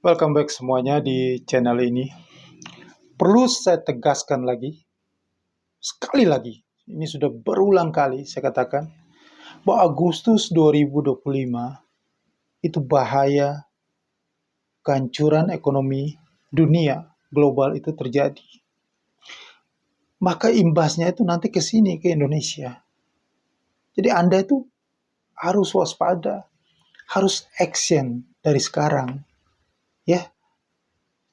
Welcome back semuanya di channel ini. Perlu saya tegaskan lagi, sekali lagi, ini sudah berulang kali saya katakan, bahwa Agustus 2025 itu bahaya kehancuran ekonomi dunia global itu terjadi. Maka imbasnya itu nanti ke sini, ke Indonesia. Jadi Anda itu harus waspada, harus action dari sekarang. Ya,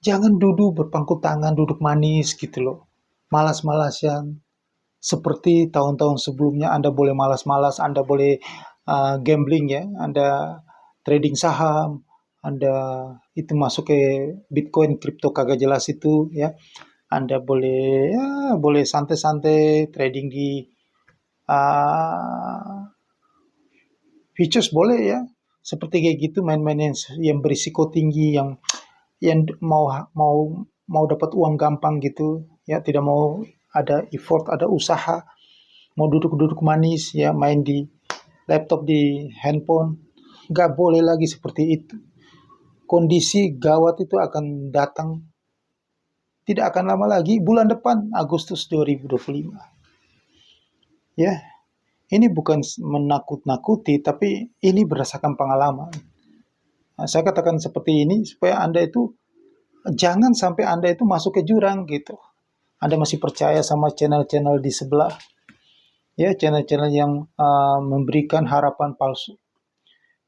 jangan duduk berpangku tangan, duduk manis gitu loh. Malas-malasan. Seperti tahun-tahun sebelumnya Anda boleh malas-malas, Anda boleh gambling ya, Anda trading saham, Anda itu masuk ke Bitcoin, kripto kagak jelas itu ya. Anda boleh santai-santai trading di uh, futures boleh ya. Seperti kayak gitu main-main yang berisiko tinggi, yang mau dapat uang gampang gitu ya, tidak mau ada effort, ada usaha, mau duduk-duduk manis ya, main di laptop, di handphone. Nggak boleh lagi seperti itu. Kondisi gawat itu akan datang tidak akan lama lagi, bulan depan Agustus 2025 ya. Ini bukan menakut-nakuti, tapi ini berdasarkan pengalaman. Nah, saya katakan seperti ini supaya Anda itu jangan sampai Anda itu masuk ke jurang gitu. Anda masih percaya sama channel-channel di sebelah, ya, channel-channel yang memberikan harapan palsu.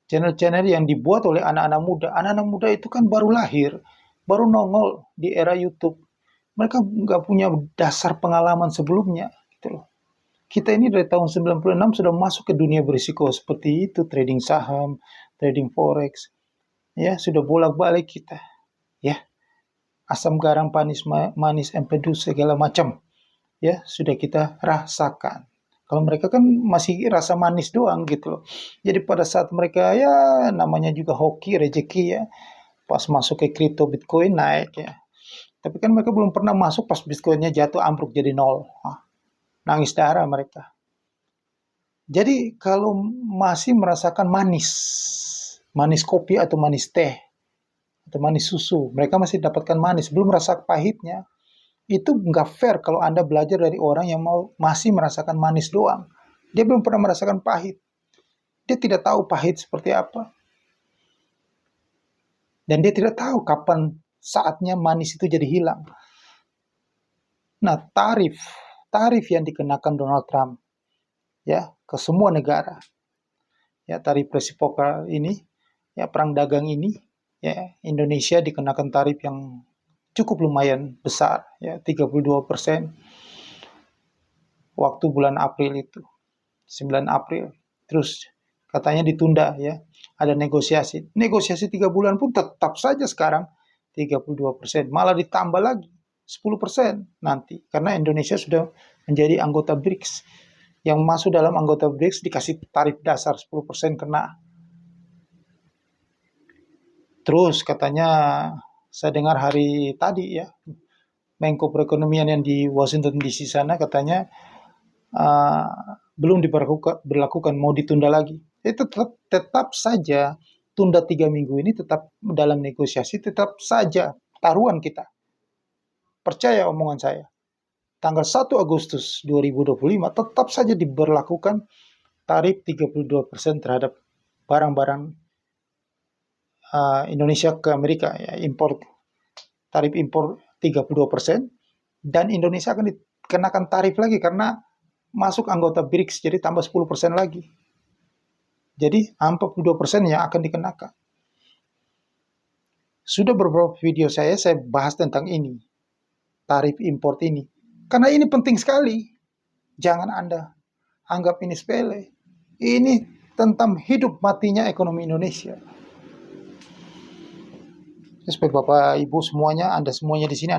Channel-channel yang dibuat oleh anak-anak muda. Anak-anak muda itu kan baru lahir, baru nongol di era YouTube. Mereka nggak punya dasar pengalaman sebelumnya, gitu loh. Kita ini dari tahun 96 sudah masuk ke dunia berisiko seperti itu, trading saham, trading forex, ya, sudah bolak-balik kita, ya. Asam garam panis manis empedu segala macam, ya, sudah kita rasakan. Kalau mereka kan masih rasa manis doang gitu loh. Jadi pada saat mereka ya namanya juga hoki rezeki ya, pas masuk ke kripto Bitcoin naik ya. Tapi kan mereka belum pernah masuk pas Bitcoinnya jatuh ambruk jadi nol. Nangis darah mereka. Jadi kalau masih merasakan manis, manis kopi atau manis teh, atau manis susu, mereka masih dapatkan manis, belum merasa pahitnya. Itu nggak fair kalau Anda belajar dari orang yang masih merasakan manis doang. Dia belum pernah merasakan pahit. Dia tidak tahu pahit seperti apa. Dan dia tidak tahu kapan saatnya manis itu jadi hilang. Nah, tarif yang dikenakan Donald Trump ya ke semua negara, ya, tarif reciprocal ini, ya, perang dagang ini, ya, Indonesia dikenakan tarif yang cukup lumayan besar, ya, 32% waktu bulan April itu, 9 April. Terus katanya ditunda ya, ada negosiasi. Negosiasi 3 bulan pun tetap saja sekarang 32%, malah ditambah lagi 10% nanti. Karena Indonesia sudah menjadi anggota BRICS. Yang masuk dalam anggota BRICS dikasih tarif dasar 10% kena. Terus katanya saya dengar hari tadi ya, Menko Perekonomian yang di Washington DC sana katanya belum diberlakukan, mau ditunda lagi. Itu tetap saja tunda 3 minggu ini tetap dalam negosiasi, tetap saja taruhan kita. Percaya omongan saya. Tanggal 1 Agustus 2025 tetap saja diberlakukan tarif 32% terhadap barang-barang Indonesia ke Amerika ya, tarif impor 32%, dan Indonesia akan dikenakan tarif lagi karena masuk anggota BRICS, jadi tambah 10% lagi. Jadi 42% yang akan dikenakan. Sudah beberapa video saya bahas tentang ini, tarif import ini. Karena ini penting sekali. Jangan Anda anggap ini sepele. Ini tentang hidup matinya ekonomi Indonesia. Supaya Bapak Ibu semuanya, Anda semuanya di sini,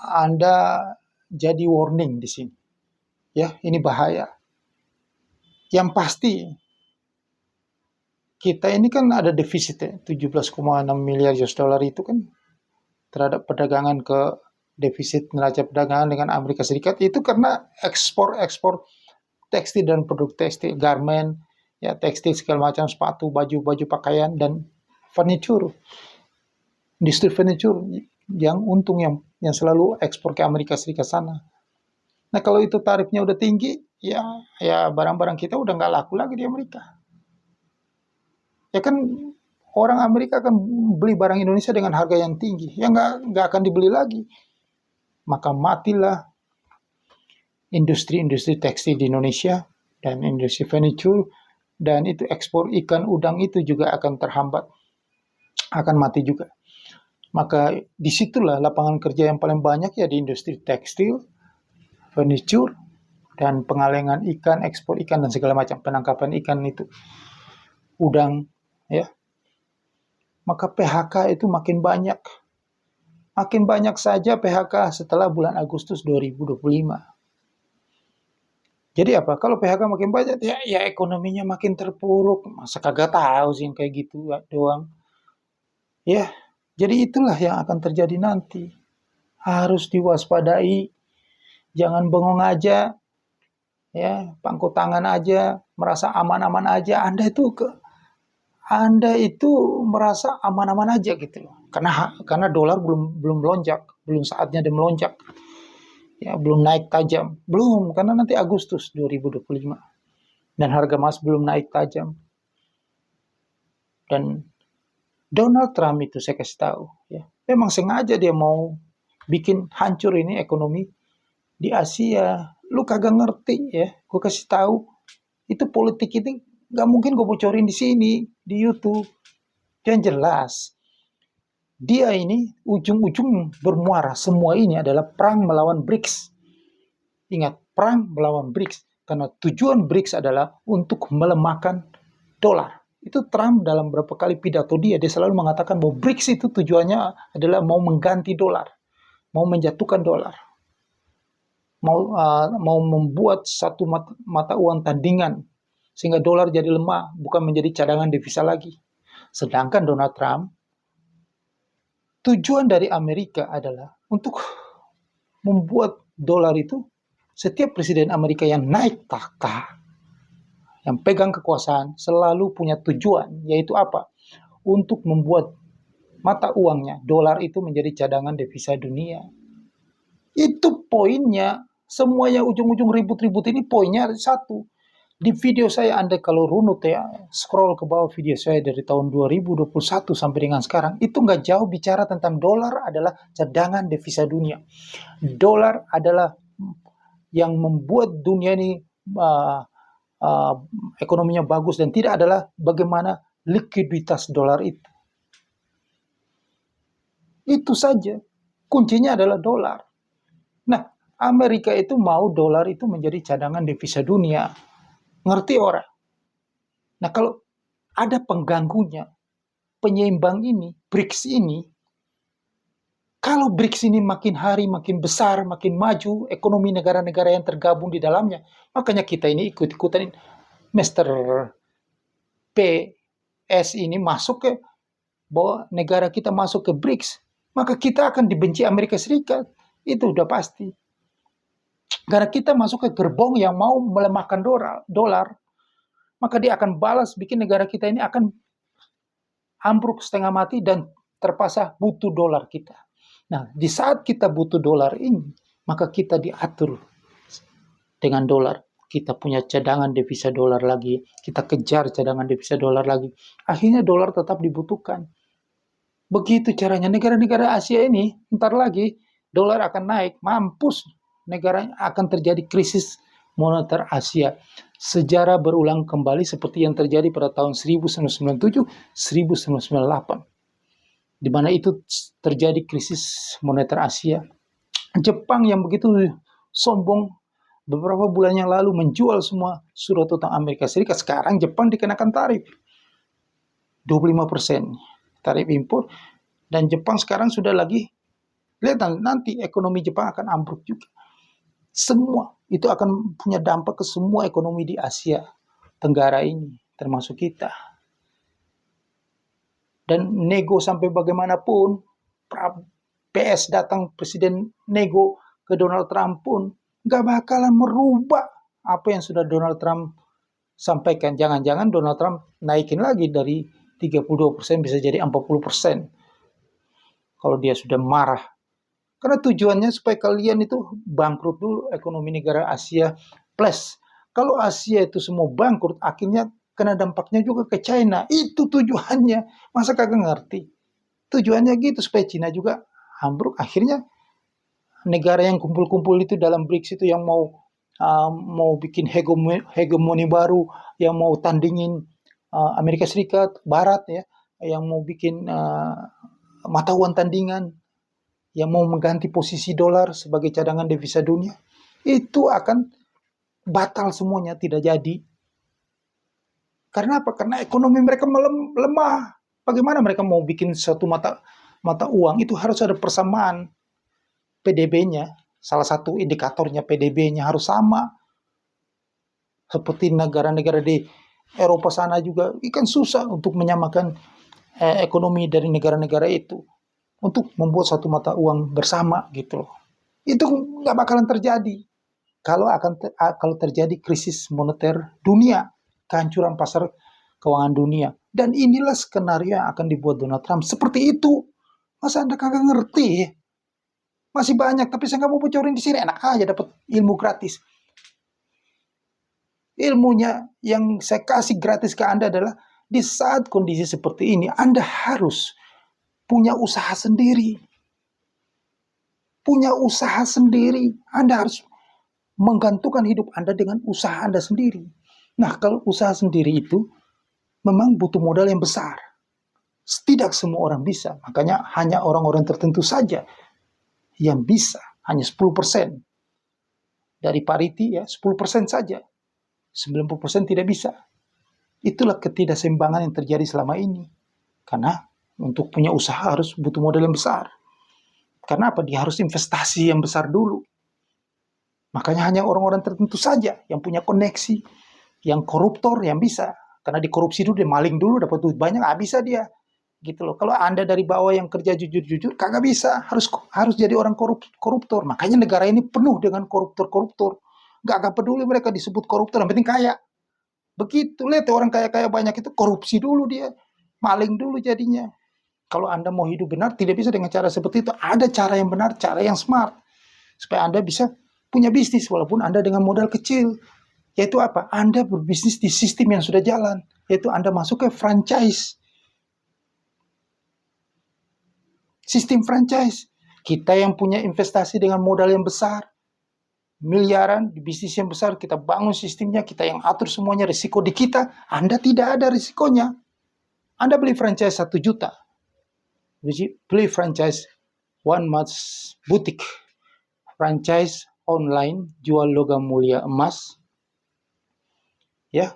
Anda jadi warning di sini. Ya, ini bahaya. Yang pasti kita ini kan ada defisit ya, 17,6 miliar US dollar itu kan terhadap perdagangan ke defisit neraca perdagangan dengan Amerika Serikat itu karena ekspor tekstil dan produk tekstil, garment, ya, tekstil segala macam, sepatu, baju pakaian, dan furniture, industri furniture yang untung yang selalu ekspor ke Amerika Serikat sana. Nah kalau itu tarifnya udah tinggi, ya barang-barang kita udah nggak laku lagi di Amerika. Ya kan orang Amerika akan beli barang Indonesia dengan harga yang tinggi, ya nggak akan dibeli lagi. Maka matilah industri-industri tekstil di Indonesia dan industri furniture, dan itu ekspor ikan udang itu juga akan terhambat, akan mati juga. Maka disitulah lapangan kerja yang paling banyak ya di industri tekstil, furniture, dan pengalengan ikan, ekspor ikan dan segala macam, penangkapan ikan itu, udang, ya. Maka PHK itu makin banyak. Makin banyak saja PHK setelah bulan Agustus 2025. Jadi apa? Kalau PHK makin banyak, ya ekonominya makin terpuruk. Masa kagak tahu sih yang kayak gitu doang. Ya, jadi itulah yang akan terjadi nanti. Harus diwaspadai. Jangan bengong aja. Ya, pangku tangan aja, merasa aman-aman aja. Anda itu merasa aman-aman aja gitu loh. Karena dolar belum melonjak, belum saatnya dia melonjak. Ya, belum naik tajam. Belum, karena nanti Agustus 2025. Dan harga emas belum naik tajam. Dan Donald Trump itu saya kasih tahu, ya, memang sengaja dia mau bikin hancur ini ekonomi di Asia. Lu kagak ngerti ya, gue kasih tahu. Itu politik itu gak mungkin gue bocorin di sini, di YouTube. Yang jelas, dia ini ujung-ujung bermuara. Semua ini adalah perang melawan BRICS. Ingat, perang melawan BRICS. Karena tujuan BRICS adalah untuk melemahkan dolar. Itu Trump dalam beberapa kali pidato dia selalu mengatakan bahwa BRICS itu tujuannya adalah mau mengganti dolar. Mau menjatuhkan dolar. Mau membuat satu mata uang tandingan. Sehingga dolar jadi lemah, bukan menjadi cadangan devisa lagi. Sedangkan Donald Trump, tujuan dari Amerika adalah untuk membuat dolar itu, setiap presiden Amerika yang naik takhta, yang pegang kekuasaan, selalu punya tujuan, yaitu apa? Untuk membuat mata uangnya, dolar itu menjadi cadangan devisa dunia. Itu poinnya. Semuanya ujung-ujung ribut-ribut ini poinnya ada satu. Di video saya, Anda kalau runut ya, scroll ke bawah video saya dari tahun 2021 sampai dengan sekarang, itu nggak jauh bicara tentang dolar adalah cadangan devisa dunia. Dolar adalah yang membuat dunia ini ekonominya bagus, dan tidak adalah bagaimana likuiditas dolar itu. Itu saja. Kuncinya adalah dolar. Nah, Amerika itu mau dolar itu menjadi cadangan devisa dunia. Ngerti orang? Nah, kalau ada pengganggunya, penyeimbang ini, BRICS ini, kalau BRICS ini makin hari makin besar, makin maju, ekonomi negara-negara yang tergabung di dalamnya, makanya kita ini ikut-ikutan Mr. PS ini masuk ke, bahwa negara kita masuk ke BRICS, maka kita akan dibenci Amerika Serikat. Itu udah pasti. Karena kita masuk ke gerbong yang mau melemahkan dolar, maka dia akan balas, bikin negara kita ini akan ambruk setengah mati dan terpaksa butuh dolar kita. Nah, di saat kita butuh dolar ini, maka kita diatur dengan dolar. Kita punya cadangan devisa dolar lagi, kita kejar cadangan devisa dolar lagi. Akhirnya dolar tetap dibutuhkan. Begitu caranya. Negara-negara Asia ini, ntar lagi dolar akan naik, mampus. Negara akan terjadi krisis moneter Asia. Sejarah berulang kembali seperti yang terjadi pada tahun 1997, 1998. Di mana itu terjadi krisis moneter Asia. Jepang yang begitu sombong beberapa bulan yang lalu menjual semua surat utang Amerika Serikat. Sekarang Jepang dikenakan tarif 25% tarif impor. Dan Jepang sekarang sudah lagi, lihat nanti ekonomi Jepang akan ambruk juga. Semua itu akan punya dampak ke semua ekonomi di Asia Tenggara ini, termasuk kita. Dan nego sampai bagaimanapun, PS datang, presiden nego ke Donald Trump pun, gak bakalan merubah apa yang sudah Donald Trump sampaikan. Jangan-jangan Donald Trump naikin lagi dari 32% bisa jadi 40% kalau dia sudah marah. Karena tujuannya supaya kalian itu bangkrut dulu ekonomi negara Asia. Plus, kalau Asia itu semua bangkrut, akhirnya kena dampaknya juga ke China. Itu tujuannya. Masa kagak ngerti? Tujuannya gitu, supaya China juga ambruk. Akhirnya negara yang kumpul-kumpul itu dalam BRICS itu yang mau bikin hegemoni baru, yang mau tandingin Amerika Serikat, Barat ya, yang mau bikin mata uang tandingan, yang mau mengganti posisi dolar sebagai cadangan devisa dunia, itu akan batal semuanya, tidak jadi. Karena apa? Karena ekonomi mereka lemah. Bagaimana mereka mau bikin satu mata uang? Itu harus ada persamaan PDB-nya. Salah satu indikatornya PDB-nya harus sama. Seperti negara-negara di Eropa sana juga, kan susah untuk menyamakan ekonomi dari negara-negara itu untuk membuat satu mata uang bersama gitu. Itu nggak bakalan terjadi kalau terjadi krisis moneter dunia, kehancuran pasar keuangan dunia. Dan inilah skenario yang akan dibuat Donald Trump. Seperti itu. Masa Anda kagak ngerti? Masih banyak, tapi saya nggak mau bocorin di sini. Enak aja dapat ilmu gratis. Ilmunya yang saya kasih gratis ke Anda adalah di saat kondisi seperti ini, Anda harus punya usaha sendiri. Punya usaha sendiri. Anda harus menggantungkan hidup Anda dengan usaha Anda sendiri. Nah, kalau usaha sendiri itu memang butuh modal yang besar. Tidak semua orang bisa. Makanya hanya orang-orang tertentu saja yang bisa. Hanya 10%. Dari parity ya 10% saja. 90% tidak bisa. Itulah ketidakseimbangan yang terjadi selama ini. Karena untuk punya usaha harus butuh modal yang besar. Karena apa? Dia harus investasi yang besar dulu. Makanya hanya orang-orang tertentu saja yang punya koneksi, yang koruptor yang bisa. Karena dikorupsi dulu, dia maling dulu, dapat duit banyak, bisa dia. Gitu loh. Kalau Anda dari bawah yang kerja jujur-jujur, kagak bisa. Harus jadi orang koruptor. Makanya negara ini penuh dengan koruptor-koruptor. Gak peduli mereka disebut koruptor, yang penting kaya. Begitu, lihat orang kaya-kaya banyak itu korupsi dulu dia. Maling dulu jadinya. Kalau Anda mau hidup benar, tidak bisa dengan cara seperti itu. Ada cara yang benar, cara yang smart. Supaya Anda bisa punya bisnis, walaupun Anda dengan modal kecil. Yaitu apa? Anda berbisnis di sistem yang sudah jalan. Yaitu Anda masuk ke franchise. Sistem franchise. Kita yang punya investasi dengan modal yang besar, miliaran, di bisnis yang besar, kita bangun sistemnya, kita yang atur semuanya, risiko di kita. Anda tidak ada risikonya. Anda beli franchise 1 juta. Beli franchise One Mas Boutique. Franchise online, jual logam mulia emas. Ya.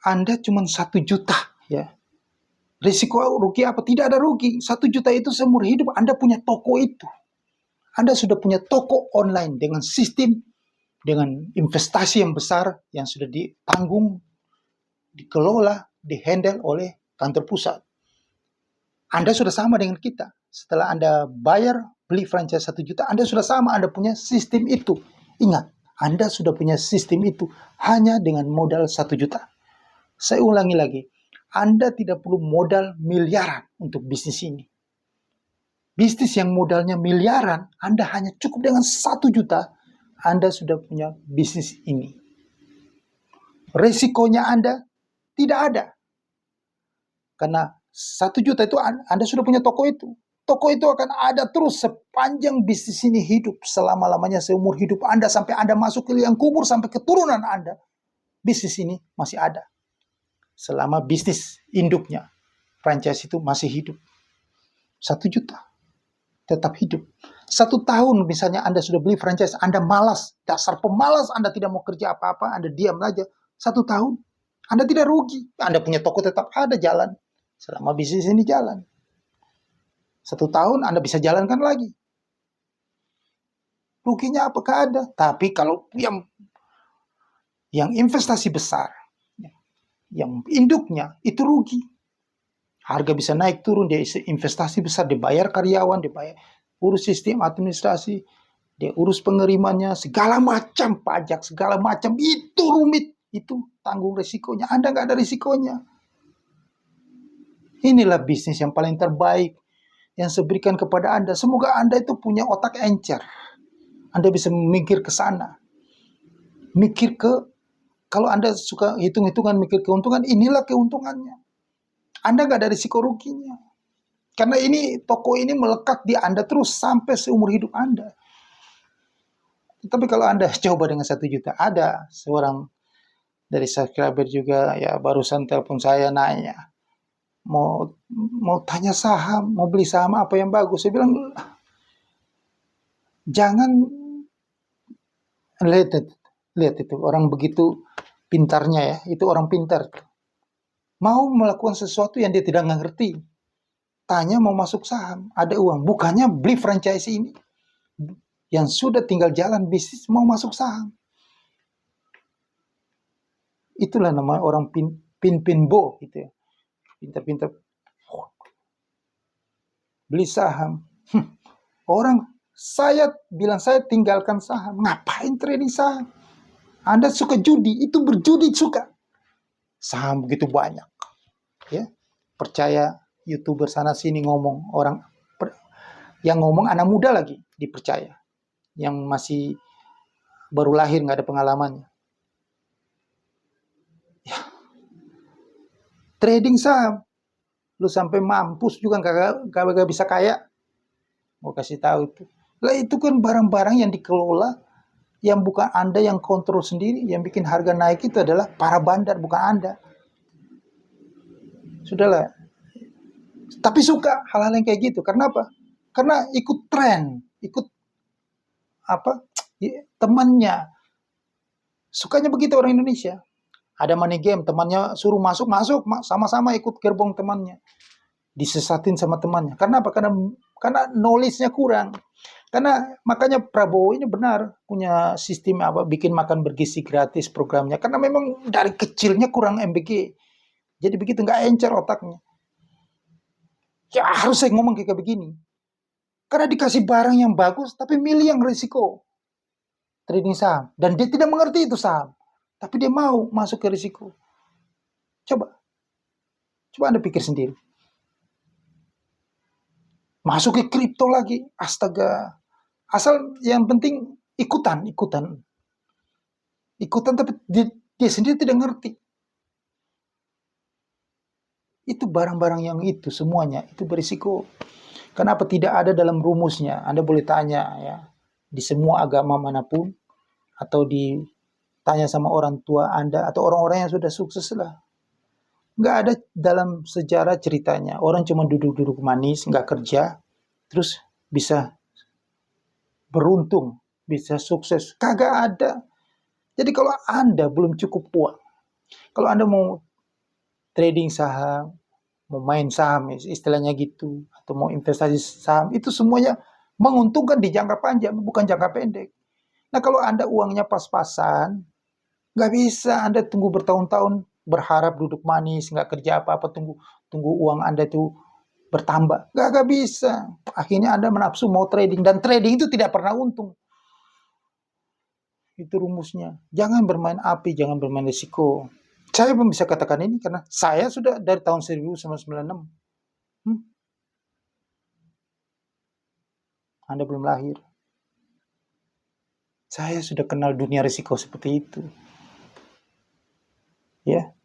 Anda cuma 1 juta. Ya. Risiko rugi apa? Tidak ada rugi. 1 juta itu seumur hidup Anda punya toko itu. Anda sudah punya toko online dengan sistem, dengan investasi yang besar yang sudah ditanggung, dikelola, dihandle oleh kantor pusat. Anda sudah sama dengan kita. Setelah Anda bayar, beli franchise 1 juta, Anda sudah sama, Anda punya sistem itu. Ingat, Anda sudah punya sistem itu hanya dengan modal 1 juta. Saya ulangi lagi, Anda tidak perlu modal miliaran untuk bisnis ini. Bisnis yang modalnya miliaran, Anda hanya cukup dengan 1 juta, Anda sudah punya bisnis ini. Resikonya Anda tidak ada. Karena 1 juta itu Anda sudah punya toko itu. Toko itu akan ada terus sepanjang bisnis ini hidup. Selama-lamanya seumur hidup Anda, sampai Anda masuk ke liang kubur, sampai keturunan Anda. Bisnis ini masih ada. Selama bisnis induknya, franchise itu masih hidup. 1 juta. Tetap hidup. 1 tahun misalnya Anda sudah beli franchise, Anda malas, dasar pemalas, Anda tidak mau kerja apa-apa, Anda diam aja. 1 tahun, Anda tidak rugi. Anda punya toko tetap ada jalan. Selama bisnis ini jalan. 1 tahun Anda bisa jalankan lagi. Ruginya apakah ada? Tapi kalau yang investasi besar, yang induknya itu rugi. Harga bisa naik turun, dia investasi besar, dibayar karyawan, dibayar urus sistem administrasi, dia urus pengirimannya, segala macam pajak, segala macam, itu rumit, itu tanggung risikonya. Anda nggak ada risikonya. Inilah bisnis yang paling terbaik yang saya berikan kepada Anda. Semoga Anda itu punya otak encer. Anda bisa mikir ke sana. Mikir ke, kalau Anda suka hitung-hitungan, mikir keuntungan, inilah keuntungannya. Anda nggak ada risiko ruginya. Karena ini toko ini melekat di Anda terus sampai seumur hidup Anda. Tapi kalau Anda coba dengan 1 juta, ada seorang dari subscriber juga ya barusan telepon saya nanya, mau mau tanya saham, mau beli saham apa yang bagus. Saya bilang, jangan lihat itu, lihat itu orang begitu pintarnya ya, itu orang pintar. Mau melakukan sesuatu yang dia tidak ngerti. Tanya mau masuk saham, ada uang. Bukannya beli franchise ini. Yang sudah tinggal jalan bisnis mau masuk saham. Itulah nama orang pinbo gitu ya. Pintar-pintar beli saham. Orang saya bilang saya tinggalkan saham. Ngapain trading saham? Anda suka judi, itu berjudi suka. Saham begitu banyak. Ya. Percaya YouTuber sana sini ngomong, orang yang ngomong anak muda lagi dipercaya. Yang masih baru lahir nggak ada pengalamannya. Ya. Trading saham, lu sampai mampus juga gak bisa kaya. Mau kasih tahu itu. Lah itu kan barang-barang yang dikelola, yang bukan Anda yang kontrol sendiri, yang bikin harga naik itu adalah para bandar, bukan Anda. Sudahlah. Tapi suka hal-hal yang kayak gitu. Karena apa? Karena ikut tren, ikut apa? Temannya. Sukanya begitu orang Indonesia. Ada money game, temannya suruh masuk, sama-sama ikut gerbong temannya. Disesatin sama temannya. Karena apa? Karena knowledge-nya kurang. Karena makanya Prabowo ini benar punya sistem apa, bikin makan bergizi gratis programnya. Karena memang dari kecilnya kurang MBG. Jadi begitu nggak encer otaknya. Ya harus saya ngomong kayak begini. Karena dikasih barang yang bagus, tapi milih yang risiko. Trading saham. Dan dia tidak mengerti itu saham. Tapi dia mau masuk ke risiko. Coba Anda pikir sendiri. Masuk ke kripto lagi. Astaga. Asal yang penting ikutan. Ikutan tapi dia sendiri tidak ngerti. Itu barang-barang yang itu semuanya. Itu berisiko. Kenapa tidak ada dalam rumusnya? Anda boleh tanya ya. Di semua agama manapun. Atau ditanya sama orang tua Anda. Atau orang-orang yang sudah sukses lah. Nggak ada dalam sejarah ceritanya. Orang cuma duduk-duduk manis, nggak kerja. Terus bisa beruntung, bisa sukses. Kagak ada. Jadi kalau Anda belum cukup uang, kalau Anda mau trading saham, mau main saham, istilahnya gitu, atau mau investasi saham, itu semuanya menguntungkan di jangka panjang, bukan jangka pendek. Nah kalau Anda uangnya pas-pasan, nggak bisa Anda tunggu bertahun-tahun, berharap duduk manis, nggak kerja apa-apa, tunggu uang Anda itu bertambah. Nggak bisa. Akhirnya Anda menafsu mau trading. Dan trading itu tidak pernah untung. Itu rumusnya. Jangan bermain api, jangan bermain risiko. Saya belum bisa katakan ini karena saya sudah dari tahun 1996. Anda belum lahir. Saya sudah kenal dunia risiko seperti itu. Ya.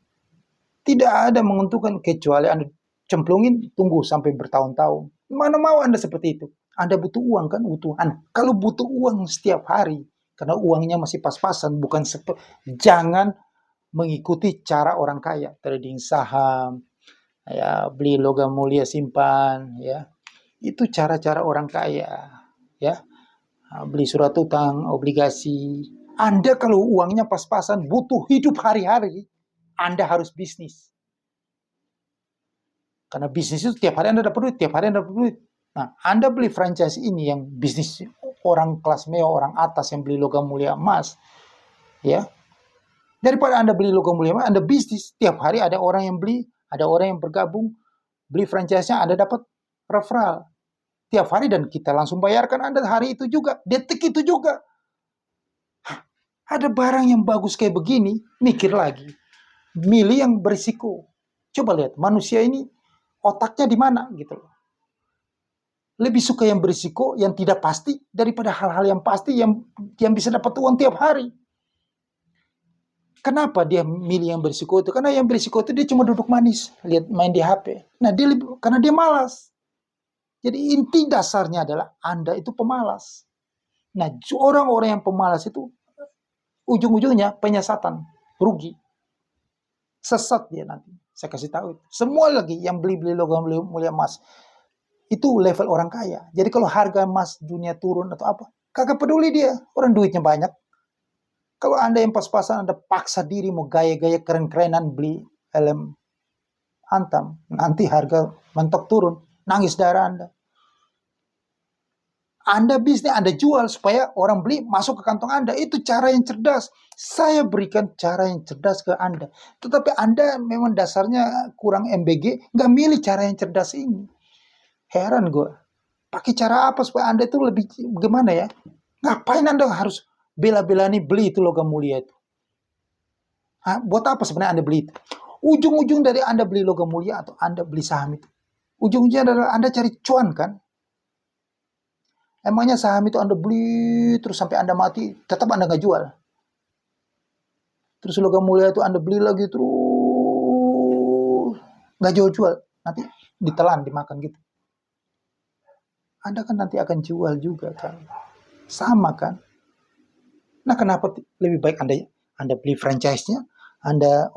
Tidak ada menguntungkan kecuali Anda cemplungin, tunggu sampai bertahun-tahun. Mana mau Anda seperti itu? Anda butuh uang kan? Kalau butuh uang setiap hari, karena uangnya masih pas-pasan, jangan mengikuti cara orang kaya. Trading saham, ya, beli logam mulia simpan, ya. Itu cara-cara orang kaya, ya. Beli surat utang, obligasi. Anda kalau uangnya pas-pasan, butuh hidup hari-hari, Anda harus bisnis. Karena bisnis itu tiap hari Anda dapat duit, Nah, Anda beli franchise ini yang bisnis orang kelas mewah, orang atas yang beli logam mulia emas, ya. Daripada Anda beli logam mulia emas, Anda bisnis. Tiap hari ada orang yang beli, ada orang yang bergabung, beli franchise-nya, Anda dapat referral. Tiap hari dan kita langsung bayarkan Anda hari itu juga, detik itu juga. Ada barang yang bagus kayak begini, mikir lagi. Milih yang berisiko. Coba lihat, manusia ini otaknya di mana gitu loh. Lebih suka yang berisiko, yang tidak pasti daripada hal-hal yang pasti yang bisa dapat uang tiap hari. Kenapa dia milih yang berisiko itu? Karena yang berisiko itu dia cuma duduk manis, lihat main di HP. Nah, karena dia malas. Jadi inti dasarnya adalah Anda itu pemalas. Nah, orang-orang yang pemalas itu ujung-ujungnya penyesatan, rugi. Sesat dia nanti. Saya kasih tahu. Semua lagi yang beli-beli logam mulia emas itu level orang kaya. Jadi kalau harga emas dunia turun atau apa, kagak peduli dia. Orang duitnya banyak. Kalau Anda yang pas-pasan, Anda paksa diri mau gaya-gaya keren-kerenan beli helm Antam, nanti harga mentok turun, nangis darah Anda. Anda bisnis, Anda jual supaya orang beli masuk ke kantong Anda. Itu cara yang cerdas. Saya berikan cara yang cerdas ke Anda. Tetapi Anda memang dasarnya kurang MBG, nggak milih cara yang cerdas ini. Heran gue. Pakai cara apa supaya Anda itu lebih gimana ya? Ngapain Anda harus bela-bela nih beli itu logam mulia itu? Hah? Buat apa sebenarnya Anda beli itu? Ujung-ujung dari Anda beli logam mulia atau Anda beli saham itu. Ujung-ujungnya adalah Anda cari cuan kan? Emangnya saham itu Anda beli terus sampai Anda mati, tetap Anda nggak jual. Terus logam mulia itu Anda beli lagi terus nggak jual-jual. Nanti ditelan, dimakan gitu. Anda kan nanti akan jual juga kan. Sama kan? Nah, kenapa lebih baik Anda beli franchise-nya, Anda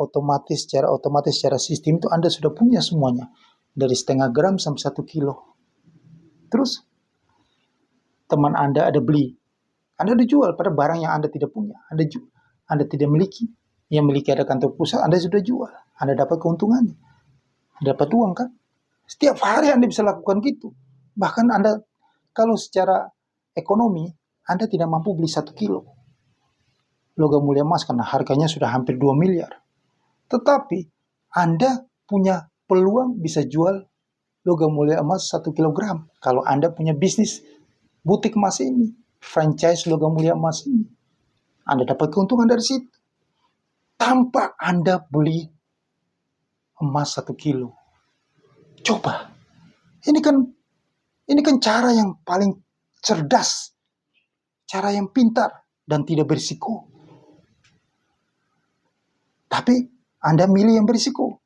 secara otomatis secara sistem itu Anda sudah punya semuanya. Dari setengah gram sampai 1 kilo. Terus teman Anda ada beli. Anda udah jual pada barang yang Anda tidak punya. Anda tidak miliki. Yang miliki ada kantor pusat, Anda sudah jual. Anda dapat keuntungannya. Anda dapat uang kan? Setiap hari Anda bisa lakukan gitu. Bahkan Anda, kalau secara ekonomi, Anda tidak mampu beli 1 kilo logam mulia emas karena harganya sudah hampir 2 miliar. Tetapi Anda punya peluang bisa jual logam mulia emas 1 kilogram. Kalau Anda punya bisnis butik emas ini, franchise logam mulia emas ini, Anda dapat keuntungan dari situ. Tanpa Anda beli emas 1 kilo. Coba. Ini kan cara yang paling cerdas. Cara yang pintar dan tidak berisiko. Tapi Anda milih yang berisiko.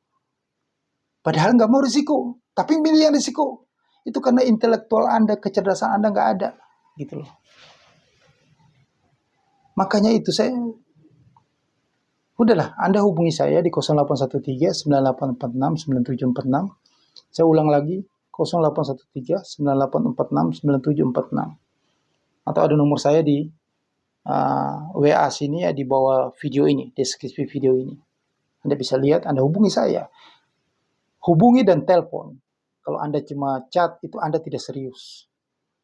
Padahal nggak mau risiko. Tapi milih yang risiko. Itu karena intelektual Anda, kecerdasan Anda nggak ada. Gitu loh. Makanya itu udahlah, Anda hubungi saya di 0813-9846-9746. Saya ulang lagi, 0813-9846-9746. Atau ada nomor saya di WA sini ya, di bawah video ini, deskripsi video ini. Anda bisa lihat, Anda hubungi saya. Hubungi dan telepon. Kalau Anda cuma chat, itu Anda tidak serius.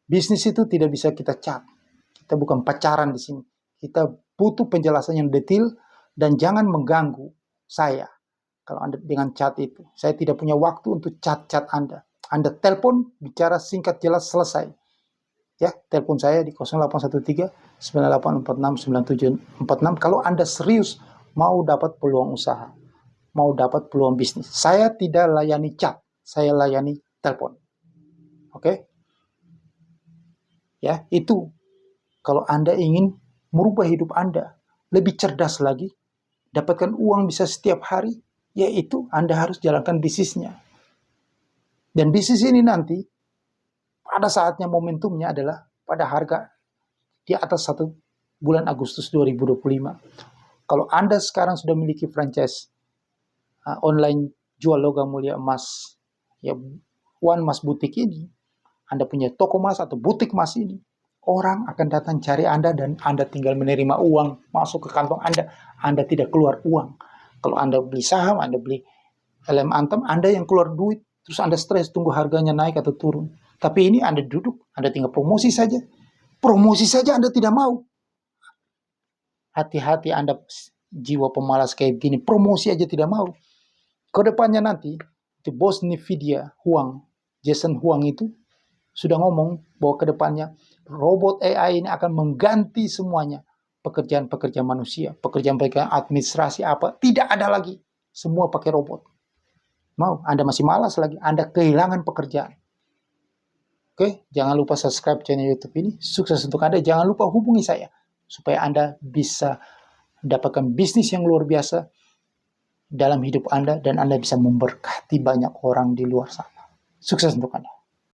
Bisnis itu tidak bisa kita chat. Kita bukan pacaran di sini. Kita butuh penjelasan yang detail dan jangan mengganggu saya. Kalau Anda dengan chat itu, saya tidak punya waktu untuk chat-chat Anda. Anda telepon, bicara singkat jelas, selesai. Ya, telepon saya di 0813-9846-9746 kalau Anda serius mau dapat peluang usaha, mau dapat peluang bisnis. Saya tidak layani chat, saya layani telepon. Oke? Ya, itu. Kalau Anda ingin merubah hidup Anda lebih cerdas lagi, dapatkan uang bisa setiap hari, yaitu Anda harus jalankan bisnisnya. Dan bisnis ini nanti, pada saatnya momentumnya adalah pada harga di atas 1 bulan Agustus 2025. Kalau Anda sekarang sudah memiliki franchise online jual logam mulia emas, ya One Mas Butik ini, Anda punya toko emas atau butik emas ini, orang akan datang cari Anda dan Anda tinggal menerima uang masuk ke kantong Anda. Anda tidak keluar uang. Kalau Anda beli saham, Anda beli LM Antam, Anda yang keluar duit, terus Anda stres tunggu harganya naik atau turun. Tapi ini Anda duduk, Anda tinggal promosi saja. Promosi saja Anda tidak mau. Hati-hati Anda jiwa pemalas kayak gini, promosi aja tidak mau. Kedepannya nanti, itu bos Nvidia, Jason Huang itu, sudah ngomong bahwa kedepannya robot AI ini akan mengganti semuanya. Pekerjaan-pekerjaan manusia, pekerjaan administrasi apa, tidak ada lagi. Semua pakai robot. Mau, Anda masih malas lagi, Anda kehilangan pekerjaan. Oke, jangan lupa subscribe channel YouTube ini. Sukses untuk Anda. Jangan lupa hubungi saya supaya Anda bisa dapatkan bisnis yang luar biasa dalam hidup Anda dan Anda bisa memberkati banyak orang di luar sana. Sukses untuk Anda.